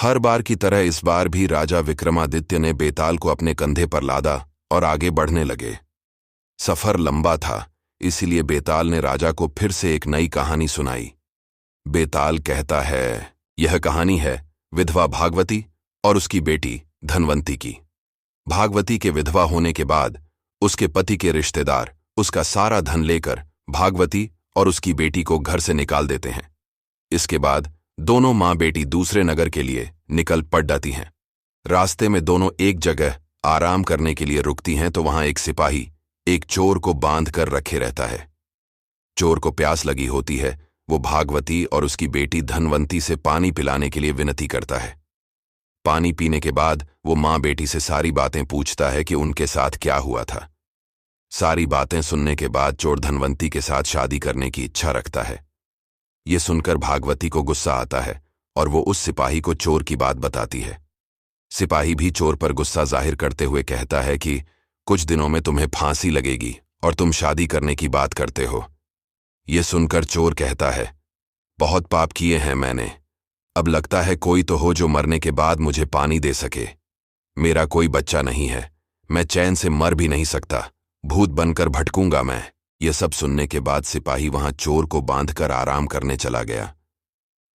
हर बार की तरह इस बार भी राजा विक्रमादित्य ने बेताल को अपने कंधे पर लादा और आगे बढ़ने लगे। सफर लंबा था, इसीलिए बेताल ने राजा को फिर से एक नई कहानी सुनाई। बेताल कहता है, यह कहानी है विधवा भागवती और उसकी बेटी धनवंती की। भागवती के विधवा होने के बाद उसके पति के रिश्तेदार उसका सारा धन लेकर भागवती और उसकी बेटी को घर से निकाल देते हैं। इसके बाद दोनों माँ बेटी दूसरे नगर के लिए निकल पड़ जाती हैं। रास्ते में दोनों एक जगह आराम करने के लिए रुकती हैं तो वहां एक सिपाही एक चोर को बांध कर रखे रहता है। चोर को प्यास लगी होती है, वो भागवती और उसकी बेटी धनवंती से पानी पिलाने के लिए विनती करता है। पानी पीने के बाद वो माँ बेटी से सारी बातें पूछता है कि उनके साथ क्या हुआ था। सारी बातें सुनने के बाद चोर धनवंती के साथ शादी करने की इच्छा रखता है। ये सुनकर भागवती को गुस्सा आता है और वो उस सिपाही को चोर की बात बताती है। सिपाही भी चोर पर गुस्सा जाहिर करते हुए कहता है कि कुछ दिनों में तुम्हें फांसी लगेगी और तुम शादी करने की बात करते हो। ये सुनकर चोर कहता है, बहुत पाप किए हैं मैंने, अब लगता है कोई तो हो जो मरने के बाद मुझे पानी दे सके। मेरा कोई बच्चा नहीं है, मैं चैन से मर भी नहीं सकता, भूत बनकर भटकूंगा मैं। ये सब सुनने के बाद सिपाही वहां चोर को बांधकर आराम करने चला गया।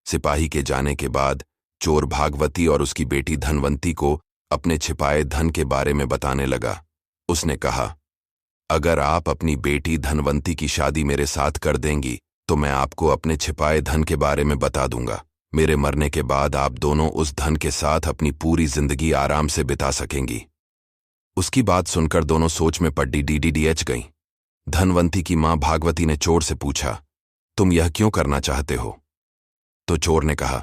सिपाही के जाने के बाद चोर भागवती और उसकी बेटी धनवंती को अपने छिपाए धन के बारे में बताने लगा। उसने कहा, अगर आप अपनी बेटी धनवंती की शादी मेरे साथ कर देंगी तो मैं आपको अपने छिपाए धन के बारे में बता दूंगा। मेरे मरने के बाद आप दोनों उस धन के साथ अपनी पूरी जिंदगी आराम से बिता सकेंगी। उसकी बात सुनकर दोनों सोच में पड़ डीडीडीएच गईं। धनवंती की मां भागवती ने चोर से पूछा, तुम यह क्यों करना चाहते हो? तो चोर ने कहा,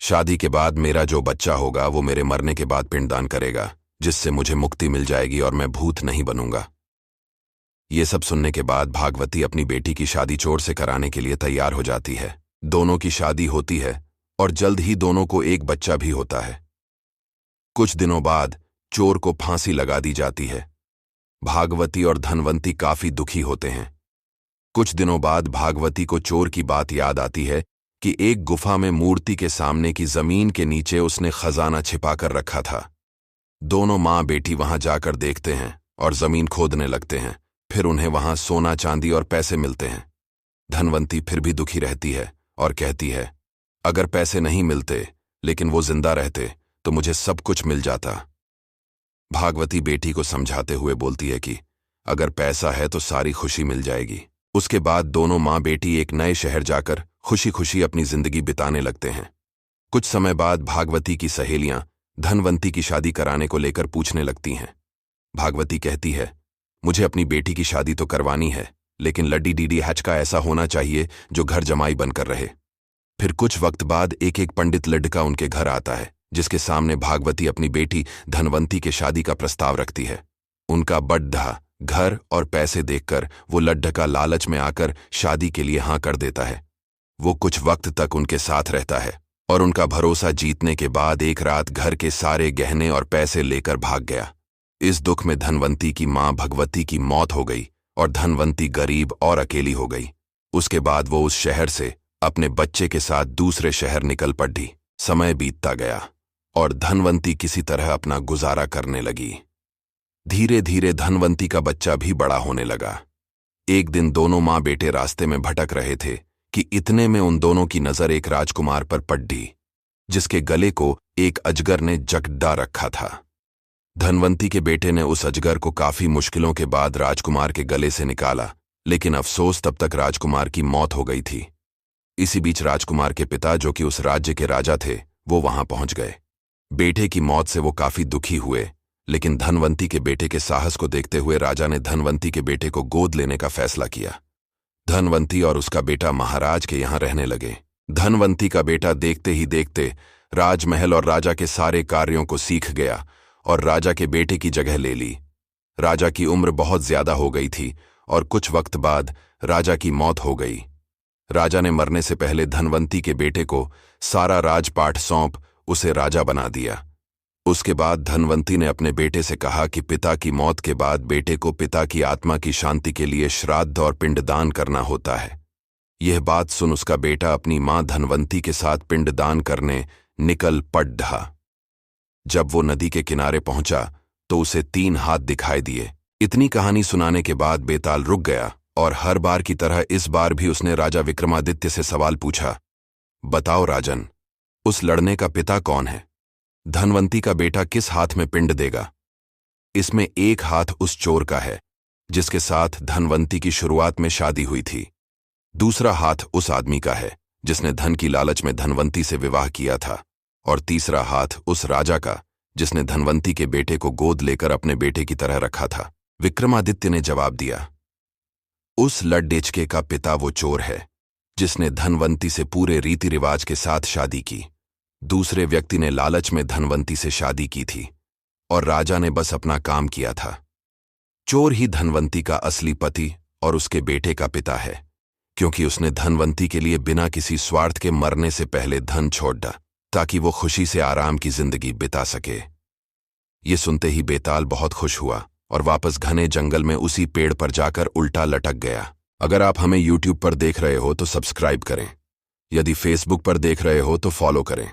शादी के बाद मेरा जो बच्चा होगा वो मेरे मरने के बाद पिंडदान करेगा, जिससे मुझे मुक्ति मिल जाएगी और मैं भूत नहीं बनूंगा। ये सब सुनने के बाद भागवती अपनी बेटी की शादी चोर से कराने के लिए तैयार हो जाती है। दोनों की शादी होती है और जल्द ही दोनों को एक बच्चा भी होता है। कुछ दिनों बाद चोर को फांसी लगा दी जाती है। भागवती और धनवंती काफी दुखी होते हैं। कुछ दिनों बाद भागवती को चोर की बात याद आती है कि एक गुफा में मूर्ति के सामने की जमीन के नीचे उसने खजाना छिपा कर रखा था। दोनों माँ बेटी वहां जाकर देखते हैं और जमीन खोदने लगते हैं। फिर उन्हें वहां सोना चांदी और पैसे मिलते हैं। धनवंती फिर भी दुखी रहती है और कहती है, अगर पैसे नहीं मिलते लेकिन वो जिंदा रहते तो मुझे सब कुछ मिल जाता। भागवती बेटी को समझाते हुए बोलती है कि अगर पैसा है तो सारी खुशी मिल जाएगी। उसके बाद दोनों माँ बेटी एक नए शहर जाकर खुशी खुशी अपनी जिंदगी बिताने लगते हैं। कुछ समय बाद भागवती की सहेलियां धनवंती की शादी कराने को लेकर पूछने लगती हैं। भागवती कहती है, मुझे अपनी बेटी की शादी तो करवानी है, लेकिन लड्डी डीडी हैच का ऐसा होना चाहिए जो घर जमाई बनकर रहे। फिर कुछ वक्त बाद एक पंडित लड़का उनके घर आता है, जिसके सामने भागवती अपनी बेटी धनवंती के शादी का प्रस्ताव रखती है। उनका बड्ढा घर और पैसे देखकर वो लड्ढका लालच में आकर शादी के लिए हाँ कर देता है। वो कुछ वक्त तक उनके साथ रहता है और उनका भरोसा जीतने के बाद एक रात घर के सारे गहने और पैसे लेकर भाग गया। इस दुख में धनवंती की मां भगवती की मौत हो गई और धनवंती गरीब और अकेली हो गई। उसके बाद वो उस शहर से अपने बच्चे के साथ दूसरे शहर निकल पड़ी। समय बीतता गया और धनवंती किसी तरह अपना गुजारा करने लगी। धीरे धीरे धनवंती का बच्चा भी बड़ा होने लगा। एक दिन दोनों माँ बेटे रास्ते में भटक रहे थे कि इतने में उन दोनों की नजर एक राजकुमार पर पड़ी, जिसके गले को एक अजगर ने जकड़ा रखा था। धनवंती के बेटे ने उस अजगर को काफी मुश्किलों के बाद राजकुमार के गले से निकाला, लेकिन अफसोस तब तक राजकुमार की मौत हो गई थी। इसी बीच राजकुमार के पिता, जो कि उस राज्य के राजा थे, वो वहां पहुंच गए। बेटे की मौत से वो काफी दुखी हुए, लेकिन धनवंती के बेटे के साहस को देखते हुए राजा ने धनवंती के बेटे को गोद लेने का फैसला किया। धनवंती और उसका बेटा महाराज के यहाँ रहने लगे। धनवंती का बेटा देखते ही देखते राजमहल और राजा के सारे कार्यों को सीख गया और राजा के बेटे की जगह ले ली। राजा की उम्र बहुत ज्यादा हो गई थी और कुछ वक्त बाद राजा की मौत हो गई। राजा ने मरने से पहले धनवंती के बेटे को सारा राजपाट सौंप उसे राजा बना दिया। उसके बाद धनवंती ने अपने बेटे से कहा कि पिता की मौत के बाद बेटे को पिता की आत्मा की शांति के लिए श्राद्ध और पिंडदान करना होता है। यह बात सुन उसका बेटा अपनी मां धनवंती के साथ पिंडदान करने निकल पड़ा। जब वो नदी के किनारे पहुंचा तो उसे 3 हाथ दिखाई दिए। इतनी कहानी सुनाने के बाद बेताल रुक गया और हर बार की तरह इस बार भी उसने राजा विक्रमादित्य से सवाल पूछा, बताओ राजन, उस लड़ने का पिता कौन है? धनवंती का बेटा किस हाथ में पिंड देगा? इसमें एक हाथ उस चोर का है जिसके साथ धनवंती की शुरुआत में शादी हुई थी। दूसरा हाथ उस आदमी का है जिसने धन की लालच में धनवंती से विवाह किया था। और तीसरा हाथ उस राजा का जिसने धनवंती के बेटे को गोद लेकर अपने बेटे की तरह रखा था। विक्रमादित्य ने जवाब दिया, उस लड्डेचके का पिता वो चोर है जिसने धनवंती से पूरे रीति रिवाज के साथ शादी की। दूसरे व्यक्ति ने लालच में धनवंती से शादी की थी और राजा ने बस अपना काम किया था। चोर ही धनवंती का असली पति और उसके बेटे का पिता है, क्योंकि उसने धनवंती के लिए बिना किसी स्वार्थ के मरने से पहले धन छोड़ दिया ताकि वो खुशी से आराम की जिंदगी बिता सके। ये सुनते ही बेताल बहुत खुश हुआ और वापस घने जंगल में उसी पेड़ पर जाकर उल्टा लटक गया। अगर आप हमें YouTube पर देख रहे हो तो सब्सक्राइब करें, यदि Facebook पर देख रहे हो तो फॉलो करें।